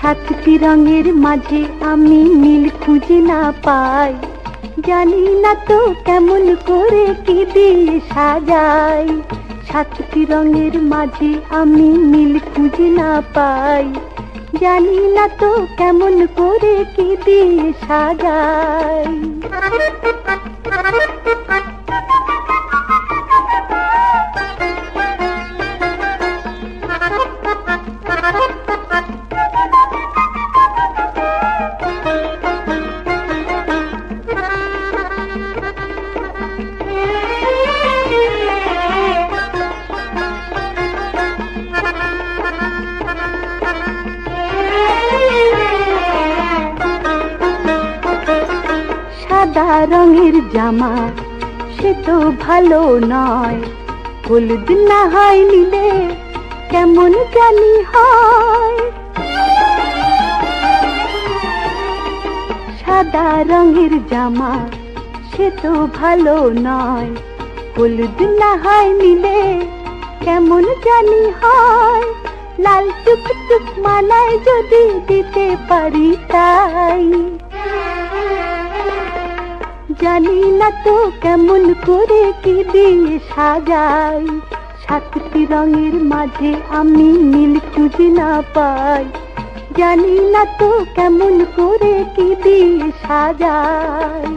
সাতটি রঙের মাঝে আমি নীল খুঁজে না পাই, জানি না তো কেমন করে কি দিয়ে সাজাই। সাতটি রঙের মাঝে আমি নীল খুঁজে না পাই, জানি না তো কেমন করে কি দিয়ে সাজাই। সাদা রঙের জামা সে তো ভালো নয়, হলুদ না হয় নিলে কেমন জানি হয়। সাদা রঙের জামা সে তো ভালো নয়, হলুদ না হয় নিলে কেমন জানি হয়। লাল টুকটুক মালায় যদি দিতে পারি তাই, জানি না তো কেমন করে কি দিয়ে সাজাই। সাতটি রঙের মাঝে আমি নীল খুঁজে না পাই, জানি না তো কেমন করে কি দিয়ে সাজাই।